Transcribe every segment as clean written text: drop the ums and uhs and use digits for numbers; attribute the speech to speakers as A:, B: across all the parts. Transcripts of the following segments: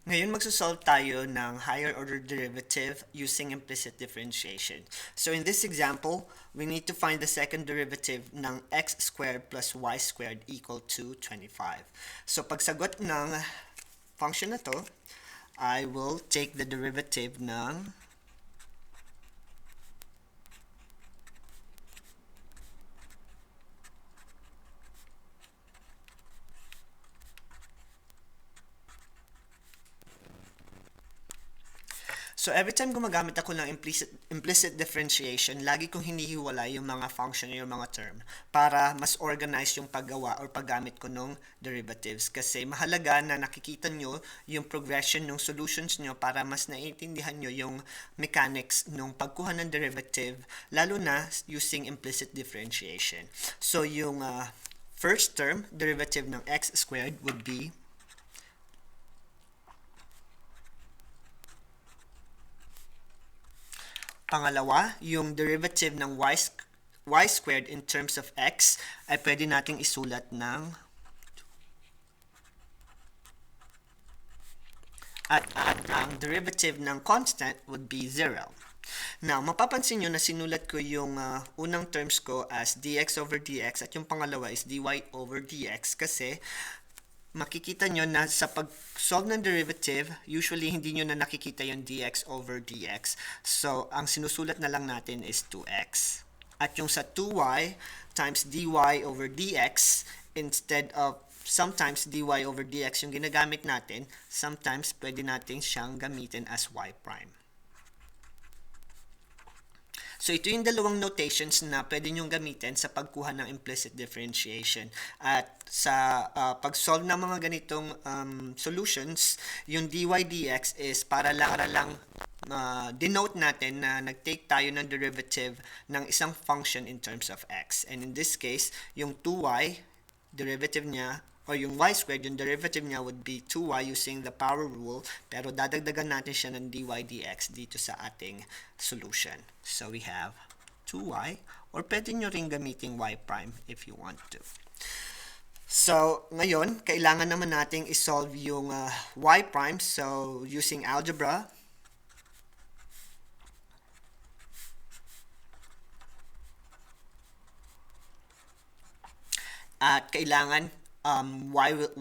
A: Ngayon magsosolve tayo ng higher order derivative using implicit differentiation. So in this example, we need to find the second derivative ng x squared plus y squared equal to 25. So pagsagot ng function na to, I will take the derivative ng So every time gumagamit ako ng implicit differentiation, lagi kong hinihiwalay yung mga function yung mga term para mas organize yung paggawa or paggamit ko ng derivatives. Kasi mahalaga na nakikita nyo yung progression ng solutions nyo para mas naiintindihan nyo yung mechanics ng pagkuha ng derivative, lalo na using implicit differentiation. So yung first term, derivative ng x squared would be pangalawa, yung derivative ng y squared in terms of x ay pwede nating isulat ng at ang derivative ng constant would be 0. Now, mapapansin nyo na sinulat ko yung unang terms ko as dx over dx at yung pangalawa is dy over dx kasi makikita nyo na sa pag-solve ng derivative, usually hindi nyo na nakikita yung dx over dx. So, ang sinusulat na lang natin is 2x. At yung sa 2y times dy over dx, instead of sometimes dy over dx yung ginagamit natin, sometimes pwede natin siyang gamitin as y prime. So, ito yung dalawang notations na pwede nyong gamitin sa pagkuha ng implicit differentiation. At sa pag-solve ng mga ganitong solutions, yung dy dx is para lang denote natin na nag-take tayo ng derivative ng isang function in terms of x. And in this case, yung 2y, derivative niya, or yung y squared, yung derivative niya would be 2y using the power rule, pero dadagdagan natin siya ng dy dx dito sa ating solution. So we have 2y, or pwede nyo rin gamitin y prime if you want to. So, ngayon, kailangan naman nating isolve yung y prime. So, using algebra, at kailangan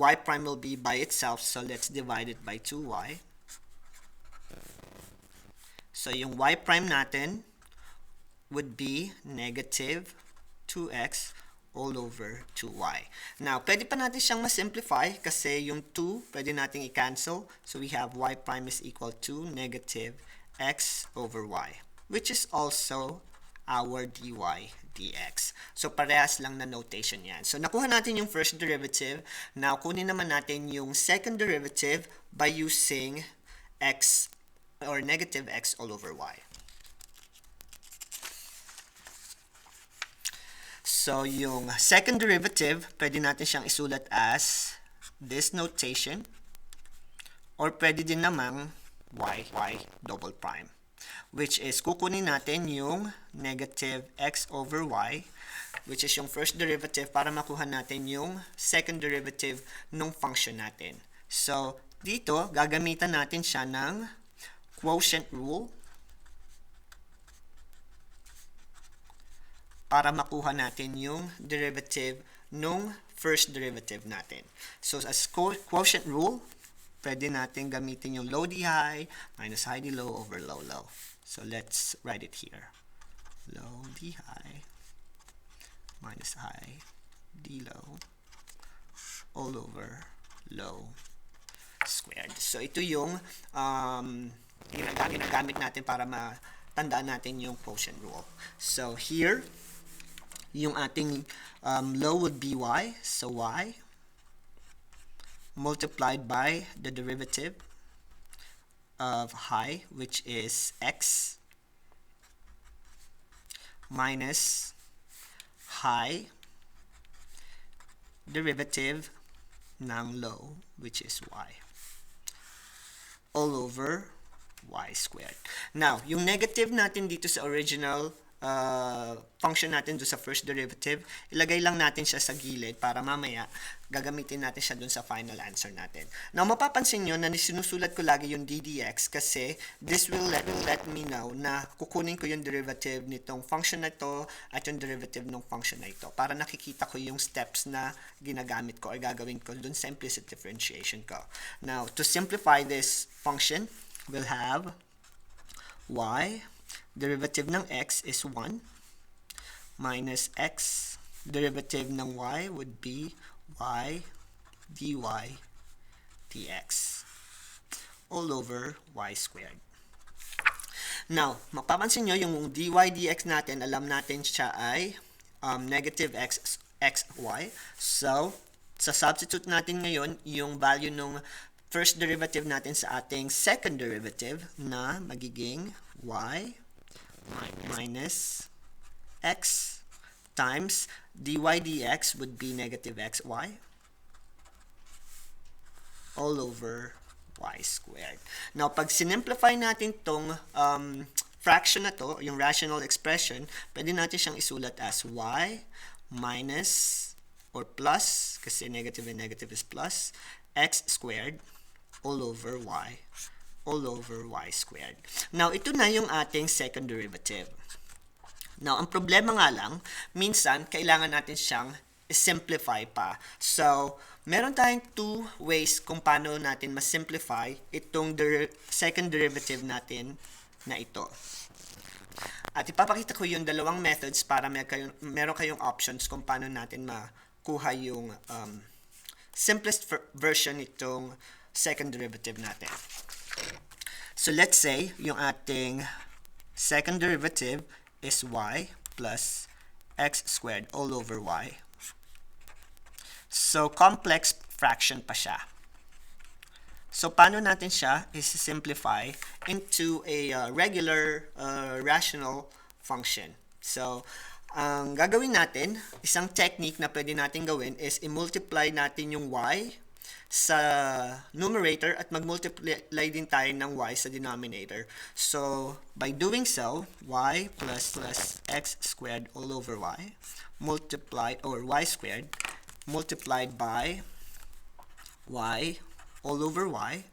A: y prime will be by itself, so let's divide it by 2y. So yung y prime natin would be negative 2x all over 2y. Now, pwede pa natin siyang ma-simplify kasi yung 2 pwede nating i-cancel. So we have y prime is equal to negative x over y, which is also our dy dx. So, parehas lang na notation yan. So, nakuha natin yung first derivative. Now, kunin naman natin yung second derivative by using x or negative x all over y. So, yung second derivative, pwede natin siyang isulat as this notation or pwede din namang y double prime, which is kukunin natin yung negative x over y, which is yung first derivative para makuha natin yung second derivative ng function natin. So, dito, gagamitan natin siya ng quotient rule para makuha natin yung derivative nung first derivative natin. So, as quotient rule, pwede natin gamitin yung low d high minus high d low over low low. So let's write it here. Low d high minus high d low all over low squared. So ito yung ginagamit natin para matandaan natin yung quotient rule. So here, yung ating low would be y. So y multiplied by the derivative of high, which is x, minus high derivative ng low, which is y, all over y squared. Now, yung negative natin dito sa original function natin doon sa first derivative, ilagay lang natin siya sa gilid para mamaya gagamitin natin siya doon sa final answer natin. Now, mapapansin nyo na sinusulat ko lagi yung ddx kasi this will let me know na kukunin ko yung derivative nitong function na ito at yung derivative ng function na ito para nakikita ko yung steps na ginagamit ko or gagawin ko doon sa implicit differentiation ko. Now, to simplify this function, we'll have y, derivative ng x is 1, minus x, derivative ng y would be y dy dx all over y squared. Now, mapapansin nyo yung dy dx natin, alam natin siya ay negative xy. So, sa substitute natin ngayon yung value ng first derivative natin sa ating second derivative na magiging y minus x times dy dx would be negative xy all over y squared. Now, pag sinimplify natin tong fraction na to, yung rational expression, pwede natin siyang isulat as y minus or plus, kasi negative and negative is plus, x squared all over y squared. Now, ito na yung ating second derivative. Now, ang problema nga lang, minsan, kailangan natin siyang simplify pa. So, meron tayong two ways kung paano natin ma-simplify itong second derivative natin na ito. At ipapakita ko yung dalawang methods para meron kayong options kung paano natin makuha yung simplest version itong second derivative natin. So, let's say, yung ating second derivative is y plus x squared all over y. So, complex fraction pa siya. So, paano natin siya i-simplify into a regular rational function? So, ang gagawin natin, isang technique na pwede natin gawin is i-multiply natin yung y sa numerator at mag-multiply din tayo ng y sa denominator. So, by doing so, y plus x squared all over y multiplied, or y squared multiplied by y all over y.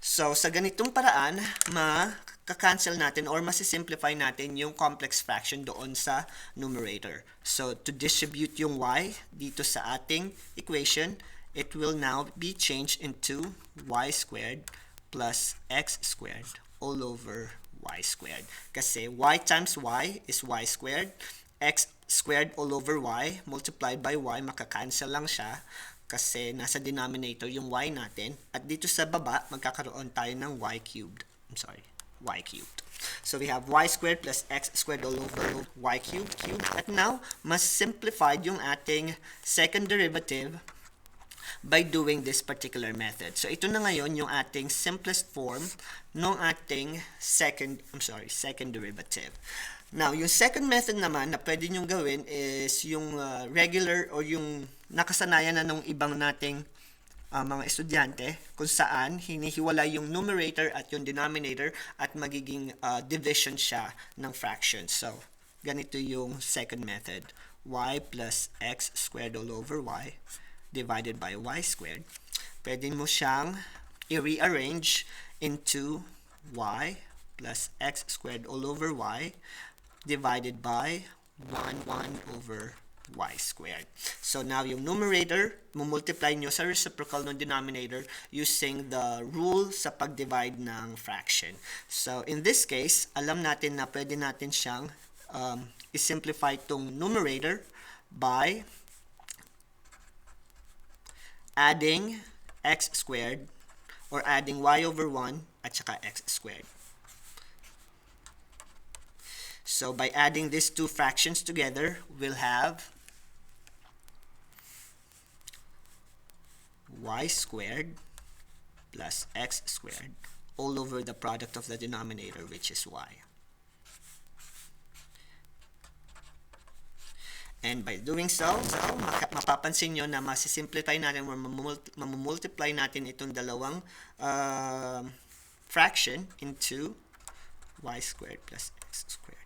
A: So, sa ganitong paraan, makakancel natin or masisimplify natin yung complex fraction doon sa numerator. So, to distribute yung y dito sa ating equation, it will now be changed into y squared plus x squared all over y squared. Kasi y times y is y squared, x squared all over y multiplied by y, makakancel lang siya kasi nasa denominator yung y natin. At dito sa baba, magkakaroon tayo ng y cubed. Y cubed. So we have y squared plus x squared all over y cubed. At now, mas simplified yung ating second derivative by doing this particular method. So ito na ngayon yung ating simplest form ng ating second derivative. Now, yung second method naman na pwede nyo gawin is yung regular or yung nakasanayan na ng ibang nating mga estudyante kung saan hinihiwala yung numerator at yung denominator at magiging division siya ng fraction. So, ganito yung second method. Y plus x squared all over y divided by y squared. Pwede mo siyang i-rearrange into y plus x squared all over y divided by 1 over y squared. So now yung numerator, multiply nyo sa reciprocal ng denominator using the rule sa pag-divide ng fraction. So in this case, alam natin na pwede natin siyang i-simplify itong numerator by adding x squared or adding y over 1 at saka x squared. So by adding these two fractions together, we'll have y squared plus x squared all over the product of the denominator, which is y. And by doing so, mapapansin nyo na masisimplify natin or mamultiply natin itong dalawang fraction into y squared plus x squared.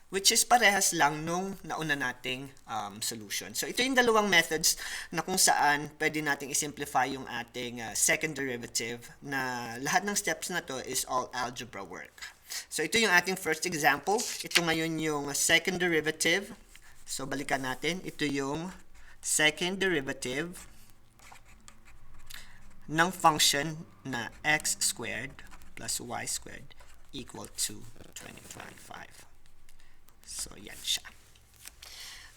A: which is parehas lang nung nauna nating solution. So ito yung dalawang methods na kung saan pwede nating isimplify yung ating second derivative, na lahat ng steps na to is all algebra work. So ito yung ating first example. Ito ngayon yung second derivative. So balikan natin. Ito yung second derivative ng function na x squared plus y squared equal to 2025. So, yan siya.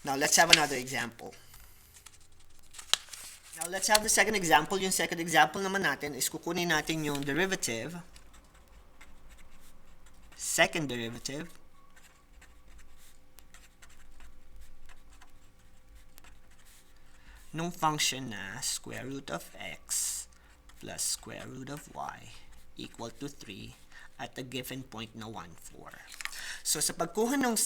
A: Now, let's have another example. Now, let's have the second example. Yung second example naman natin is kukunin natin yung derivative, second derivative, nung function na square root of x plus square root of y equal to 3 at a given point na 1, 4. So, sa pagkuha ng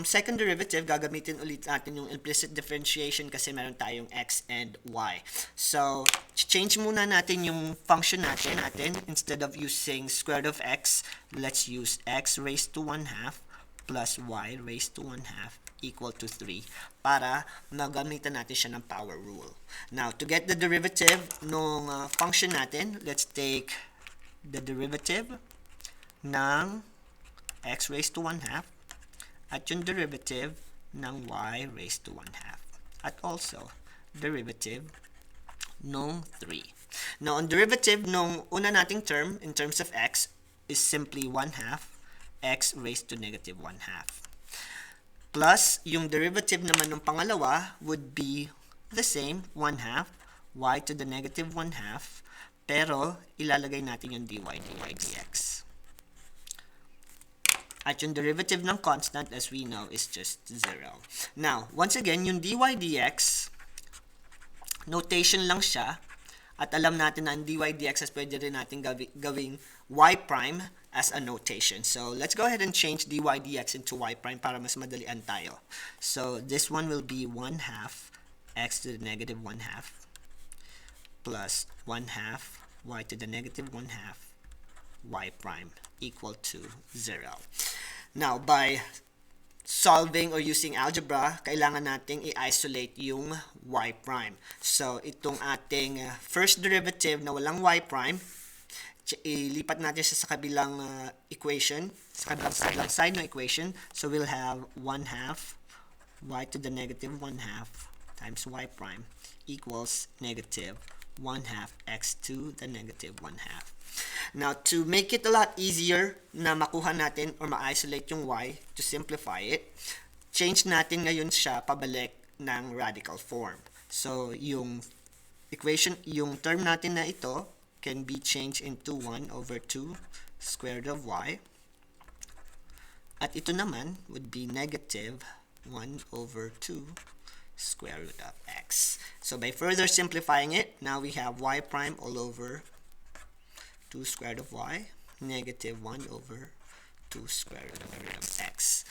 A: second derivative, gagamitin ulit natin yung implicit differentiation kasi meron tayong x and y. So, change muna natin yung function natin. Instead of using square root of x, let's use x raised to 1/2 plus y raised to 1/2 equal to 3 para magamitan natin siya ng power rule. Now, to get the derivative ng function natin, let's take the derivative ng x raised to 1/2 at yung derivative ng y raised to 1/2 at also derivative nung 3. Now, ang derivative nung una nating term in terms of x is simply 1/2 x raised to negative 1/2 plus yung derivative naman ng pangalawa would be the same, 1/2 y to the negative 1/2, pero ilalagay natin yung dy dx. At yung derivative ng constant, as we know, is just 0. Now, once again, yung dy dx, notation lang siya. At alam natin na ang dy dx as pwede rin natin gawing y prime as a notation. So, let's go ahead and change dy dx into y prime para mas madalian tayo. So, this one will be 1/2 x to the negative 1/2 plus 1/2 y to the negative 1/2 y prime equal to 0. Now, by solving or using algebra, kailangan nating i-isolate yung y prime. So, itong ating first derivative na walang y prime, ilipat natin siya sa kabilang equation, sa kabilang side ng equation. So, we'll have 1/2 y to the negative 1/2 times y prime equals negative 1/2 x to the negative 1/2. Now, to make it a lot easier na makuha natin or ma-isolate yung y, to simplify it, change natin ngayon siya pabalik ng radical form. So, yung equation, yung term natin na ito can be changed into 1 over 2 square root of y. At ito naman would be negative 1 over 2 square root of x. So, by further simplifying it, now we have y prime all over 2 square root of y, negative 1 over 2 square root of x.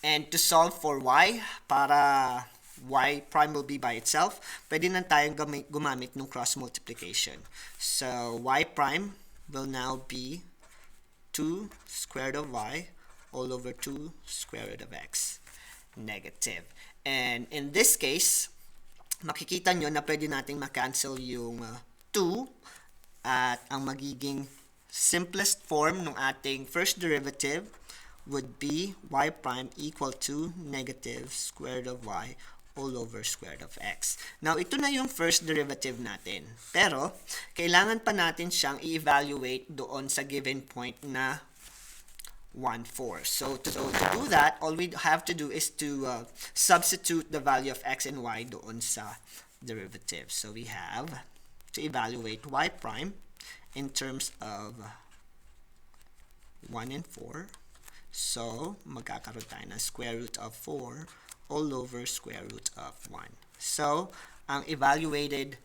A: And to solve for y, para y prime will be by itself, pwede na tayong gumamit ng cross multiplication. So, y prime will now be 2 square root of y all over 2 square root of x, negative. And in this case, makikita nyo na pwede nating makancel yung 2 at ang magiging simplest form ng ating first derivative would be y prime equal to negative square root of y all over square root of x. Now, ito na yung first derivative natin. Pero, kailangan pa natin siyang i-evaluate doon sa given point na 1, 4. So, to do that, all we have to do is to substitute the value of x and y doon sa derivative. So, we have to evaluate y prime in terms of 1 and 4. So, magkakaroon tayo ng square root of 4 all over square root of 1. So, ang evaluated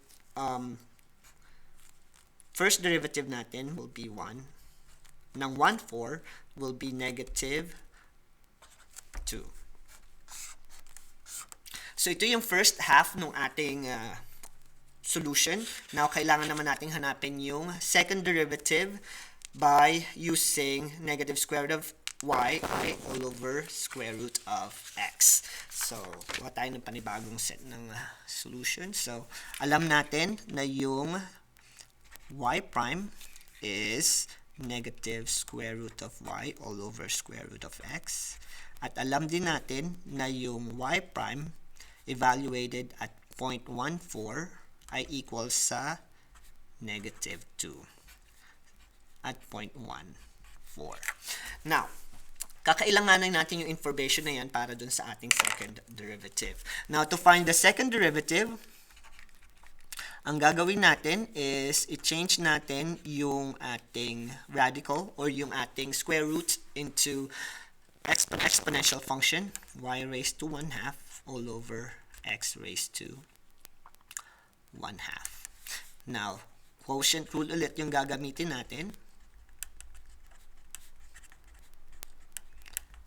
A: first derivative natin will be 1. Ng 1, 4 will be negative 2. So, ito yung first half ng ating solution. Now, kailangan naman nating hanapin yung second derivative by using negative square root of y all over square root of x. So, kuha tayo ng panibagong set ng solution. So, alam natin na yung y prime is negative square root of y all over square root of x. At alam din natin na yung y prime evaluated at 0.14 ay equal sa negative 2 at 0.14. Now, kakailanganin natin yung information na yan para dun sa ating second derivative. Now, to find the second derivative, ang gagawin natin is i-change natin yung ating radical or yung ating square root into exponential function, y raised to 1/2 all over x raised to 1/2. Now, quotient rule ulit yung gagamitin natin.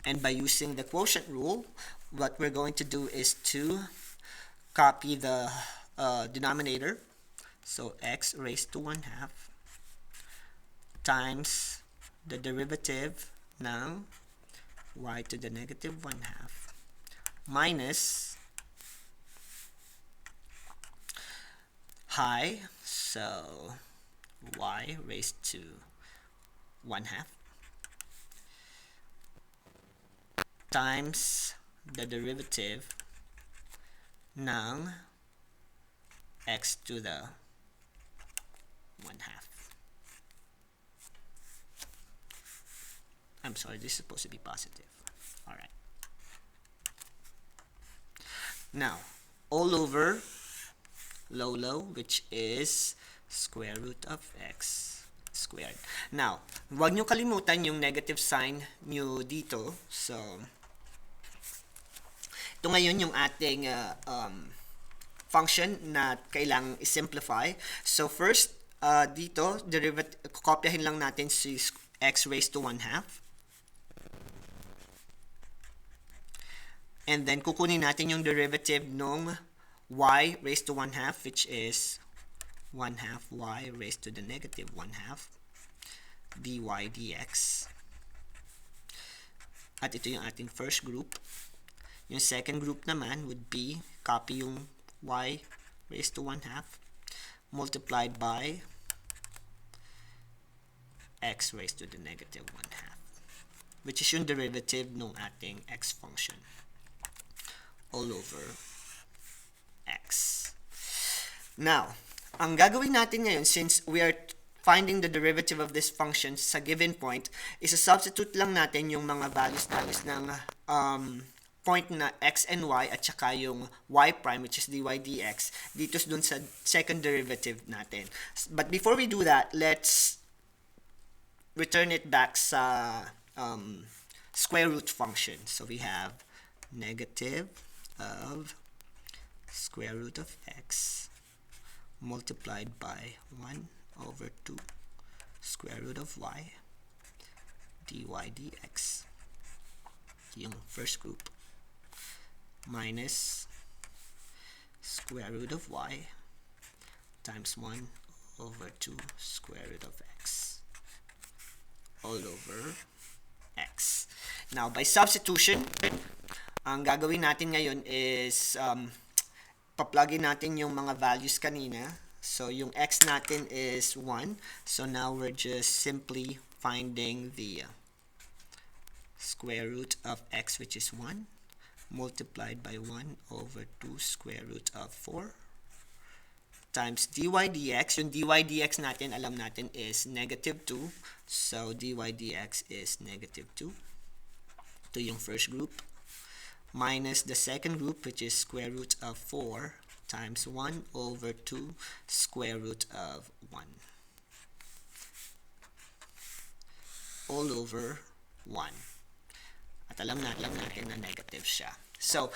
A: And by using the quotient rule, what we're going to do is to copy the denominator. So, x raised to 1/2 times the derivative ng y to the negative 1/2 minus high, so y raised to 1/2 times the derivative ng x to the 1/2. I'm sorry, this is supposed to be positive. Alright. Now, all over low, which is square root of x squared. Now, huwag nyo kalimutan yung negative sign nyo dito. So, ito ngayon yung ating function na kailangang i-simplify. So, first, dito, kopyahin lang natin si x raised to 1/2. And then, kukunin natin yung derivative nung y raised to 1/2, which is 1/2 y raised to the negative 1/2 dy dx. At ito yung ating first group. Yung second group naman would be copy yung y raised to 1/2 multiplied by x raised to the negative 1/2, which is yung derivative ng ating x function all over x. Now, ang gagawin natin ngayon, since we are finding the derivative of this function sa given point, is substitute lang natin yung mga values ng point na x and y at saka yung y prime, which is dy dx, dito dun sa second derivative natin. But before we do that, let's return it back sa square root function. So we have negative of square root of x multiplied by 1 over 2 square root of y dy dx, yung first group, minus square root of y times 1 over 2 square root of x all over x. Now, by substitution, ang gagawin natin ngayon is pa-plugin natin yung mga values kanina. So, yung x natin is 1. So, now we're just simply finding the square root of x, which is 1, multiplied by 1 over 2 square root of 4 times dy dx. Yung dy dx natin, alam natin, is negative 2. So, dy dx is negative 2. Ito yung first group. Minus the second group, which is square root of 4 times 1 over 2 square root of 1 all over 1. At alam natin na negative siya. So,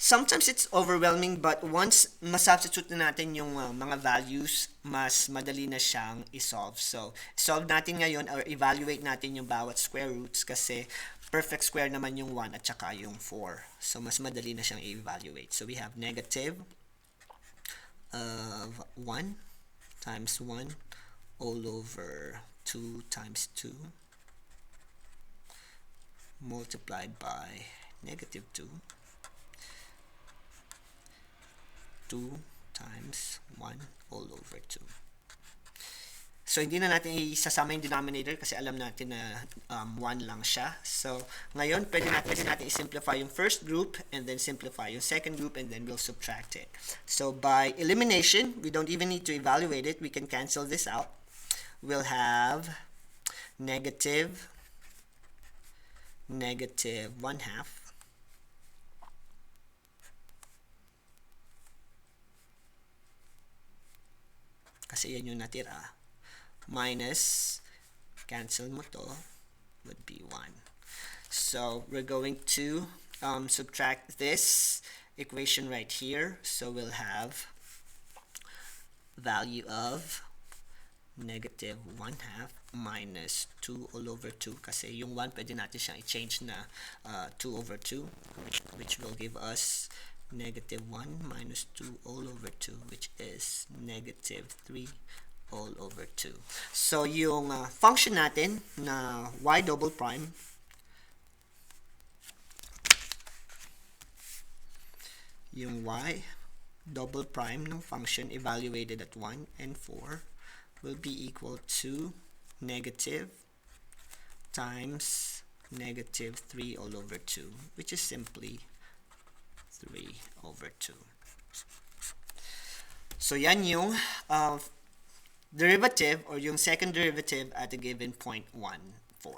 A: sometimes it's overwhelming, but once masubstitute na natin yung mga values, mas madali na siyang isolve. So, solve natin ngayon or evaluate natin yung bawat square roots kasi perfect square naman yung 1 at saka yung 4. So, mas madali na siyang i-evaluate. So, we have negative of 1 times 1 all over 2 times 2 multiplied by negative 2. 2 times 1 all over 2. So, hindi na natin isasama yung denominator kasi alam natin na 1 lang siya. So, ngayon, pwede natin i-simplify yung first group and then simplify yung second group and then we'll subtract it. So, by elimination, we don't even need to evaluate it. We can cancel this out. We'll have negative 1/2 kasi yan yung natira, minus, cancel mo to, would be 1. So, we're going to subtract this equation right here. So, we'll have value of negative 1/2 minus 2 all over 2 kasi yung 1 pwede natin siyang i-change na 2 over 2 which will give us negative 1 minus 2 all over 2 which is negative 3 all over 2. So, yung function natin na y double prime yung y double prime ng function evaluated at 1 and 4 will be equal to negative times negative 3 all over 2 which is simply 3 over 2. So, yan yung derivative or yung second derivative at a given point 1, 4.